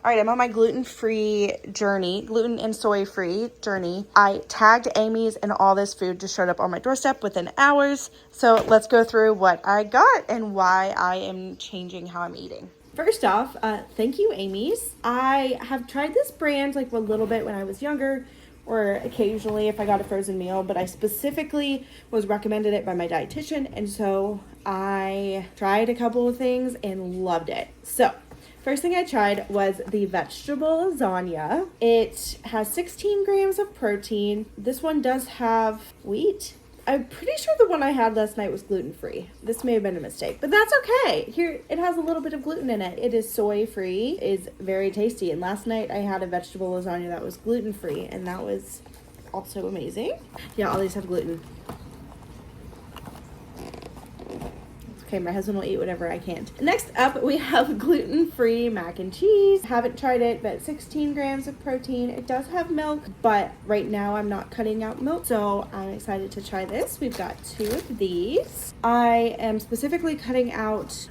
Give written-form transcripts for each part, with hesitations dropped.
All right, I'm on my gluten-free journey, gluten and soy-free journey. I tagged Amy's and all this food just showed up on my doorstep within hours. So let's go through what I got and why I am changing how I'm eating. First off, thank you, Amy's. I have tried this brand like a little bit when I was younger or occasionally if I got a frozen meal, but I specifically was recommended it by my dietitian. And so I tried a couple of things and loved it. So first thing I tried was the vegetable lasagna. It has 16 grams of protein. This one does have wheat. I'm pretty sure the one I had last night was gluten-free. This may have been a mistake, but that's okay. Here, it has a little bit of gluten in it. It is soy-free. It's very tasty. And last night I had a vegetable lasagna that was gluten-free, and that was also amazing. Yeah, all these have gluten. Okay, my husband will eat whatever I can't. Next up, we have gluten-free mac and cheese. Haven't tried it, but 16 grams of protein. It does have milk, but right now I'm not cutting out milk, so I'm excited to try this. We've got 2 of these. I'm specifically cutting out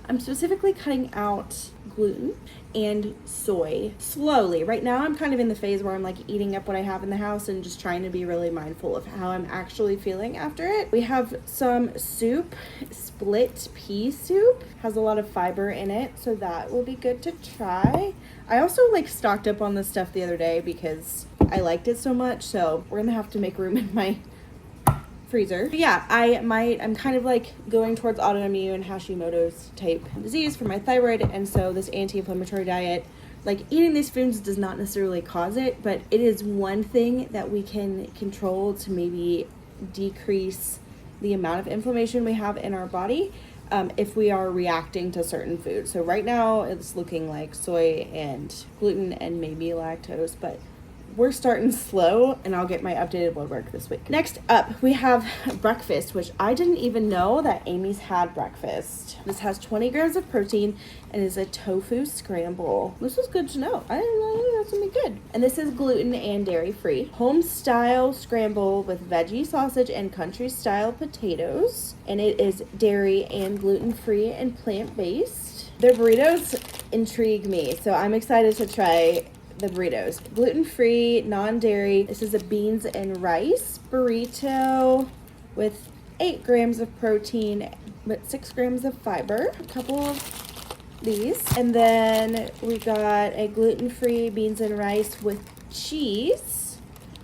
gluten and soy slowly. Right now I'm kind of in the phase where I'm like eating up what I have in the house and just trying to be really mindful of how I'm actually feeling after it. We have some soup, split pea soup. Has a lot of fiber in it, so that will be good to try. I also like stocked up on this stuff the other day because I liked it so much, so we're gonna have to make room in my freezer. But yeah, I'm kind of like going towards autoimmune Hashimoto's type disease for my thyroid, and so this anti-inflammatory diet, like eating these foods does not necessarily cause it, but it is one thing that we can control to maybe decrease the amount of inflammation we have in our body if we are reacting to certain foods. So right now it's looking like soy and gluten and maybe lactose, but we're starting slow, and I'll get my updated blood work this week. Next up, we have breakfast, which I didn't even know that Amy's had breakfast. This has 20 grams of protein and is a tofu scramble. This is good to know. I didn't know that's gonna be good. And this is gluten and dairy free. Home style scramble with veggie sausage and country style potatoes. And it is dairy and gluten free and plant based. Their burritos intrigue me, so I'm excited to try the burritos. Gluten-free, non-dairy. This is a beans and rice burrito with 8 grams of protein but 6 grams of fiber. A couple of these. And then we got a gluten-free beans and rice with cheese.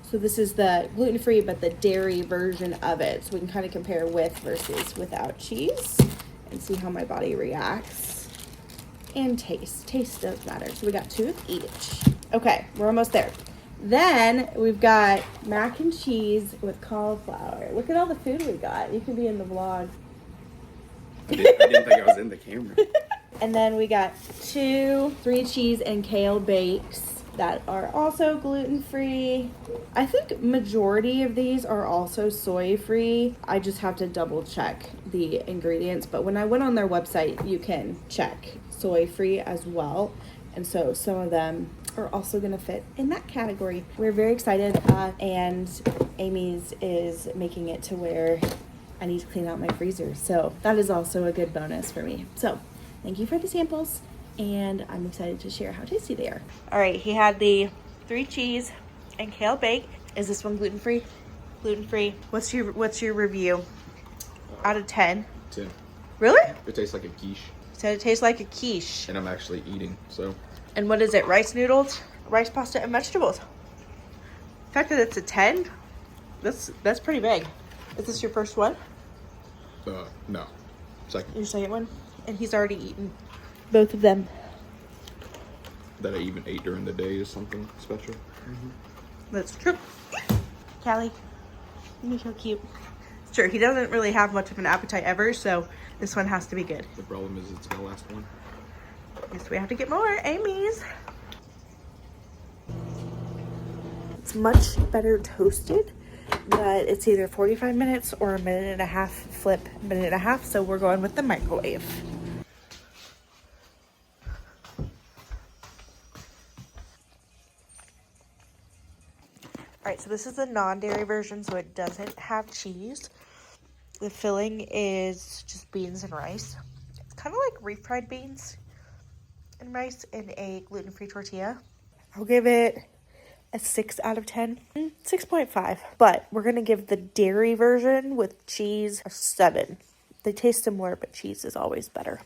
So this is the gluten-free but the dairy version of it. So we can kind of compare with versus without cheese and see how my body reacts. And taste. Taste does matter. So we got 2 of each. Okay, we're almost there. Then we've got mac and cheese with cauliflower. Look at all the food we got. You can be in the vlog. I didn't think I was in the camera. And then we got 2 3 cheese and kale bakes that are also gluten-free. I think majority of these are also soy-free. I just have to double check the ingredients, but when I went on their website, you can check soy-free as well. And so some of them are also going to fit in that category. We're very excited, and Amy's is making it to where I need to clean out my freezer. So that is also a good bonus for me. So thank you for the samples, and I'm excited to share how tasty they are. All right, he had the 3 cheese and kale bake. Is this one gluten-free? Gluten-free. What's your review out of 10? 10. Really? It tastes like a quiche. Said it tastes like a quiche. And I'm actually eating, so. And what is it? Rice noodles, rice pasta, and vegetables. The fact that it's a 10, that's pretty big. Is this your first one? No. Second. Your second one? And he's already eaten both of them. That I even ate during the day is something special. That's true. Callie, you're so cute. Sure, he doesn't really have much of an appetite ever, so this one has to be good. The problem is it's my last one. Yes, we have to get more. Amy's. It's much better toasted, but it's either 45 minutes or a minute and a half flip, minute and a half, so we're going with the microwave. All right, so this is the non-dairy version, so it doesn't have cheese. The filling is just beans and rice. It's kind of like refried beans. and rice in a gluten-free tortilla. I'll give it a 6 out of 10. 6.5. But we're going to give the dairy version with cheese a 7. They taste similar, but cheese is always better.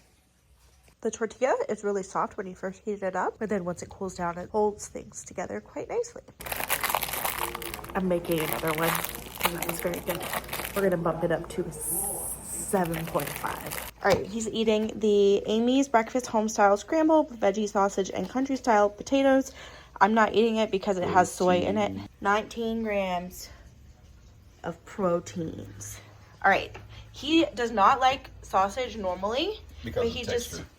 The tortilla is really soft when you first heat it up, but then once it cools down, it holds things together quite nicely. I'm making another one, and that was very good. We're going to bump it up to a 7.5. All right, he's eating the Amy's Breakfast Homestyle Scramble with veggie sausage and country style potatoes. I'm not eating it because it has soy in it. 19 grams of proteins. All right, he does not like sausage normally.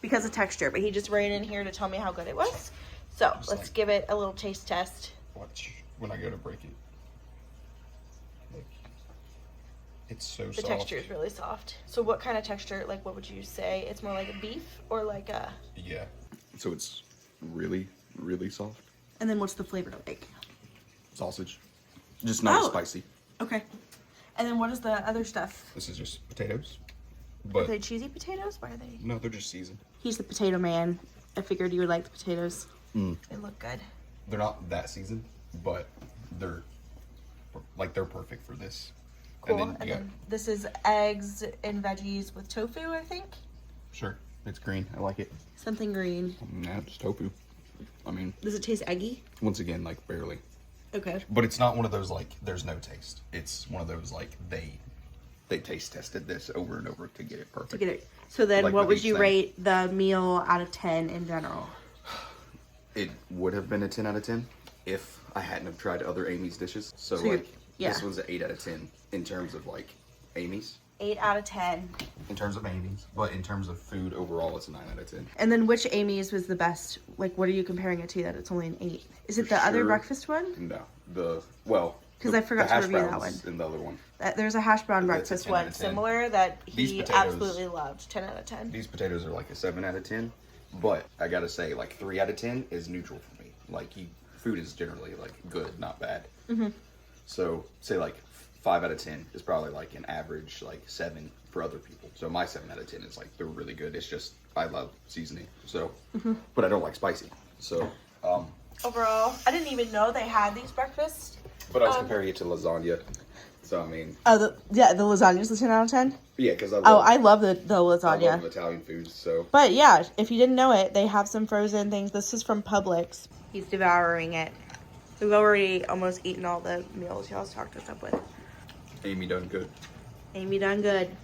Because of texture, but he just ran in here to tell me how good it was. So let's give it a little taste test. Watch when I go to break it. Like, it's so soft. The texture is really soft. So what kind of texture, like what would you say? It's more like a beef or like a... Yeah. So it's really, really soft. And then what's the flavor like? Sausage. Just not as spicy. Okay. And then what is the other stuff? This is just potatoes. Are they cheesy potatoes? Why are they? No, they're just seasoned. He's the potato man. I figured you would like the potatoes. They look good. They're not that seasoned, but they're perfect for this. Cool. And then this is eggs and veggies with tofu, I think. Sure. It's green. I like it. Something green. Yeah, it's tofu. I mean. Does it taste eggy? Once again, like barely. Okay. But it's not one of those like there's no taste. It's one of those like they taste tested this over and over to get it perfect. So then Like what with would you rate the meal out of 10 in general? It would have been a 10 out of 10 if I hadn't have tried other Amy's dishes. So this one's an 8 out of 10 in terms of like Amy's. 8 out of 10. In terms of Amy's, but in terms of food overall, it's a 9 out of 10. And then which Amy's was the best? Like, what are you comparing it to that it's only an 8? Is it the other breakfast one? No, because I forgot to review that one. And the other one. There's a hash brown breakfast one 10. similar that he absolutely loved. 10 out of 10. These potatoes are like a 7 out of 10, but I gotta say, like 3 out of 10 is neutral for me. Like food is generally like good, not bad. So say like 5 out of 10 is probably like an average like 7 for other people. So my 7 out of 10 is like they're really good. It's just I love seasoning, so but I don't like spicy. So overall, I didn't even know they had these breakfasts. but I was comparing it to lasagna. So I mean, the lasagna's a 10 out of 10. yeah, because I love the I lasagna. love Italian foods. So But yeah, if you didn't know it, they have some frozen things. This is from Publix. He's devouring it. We've already almost eaten all the meals y'all stocked us up with. Amy done good. Amy done good.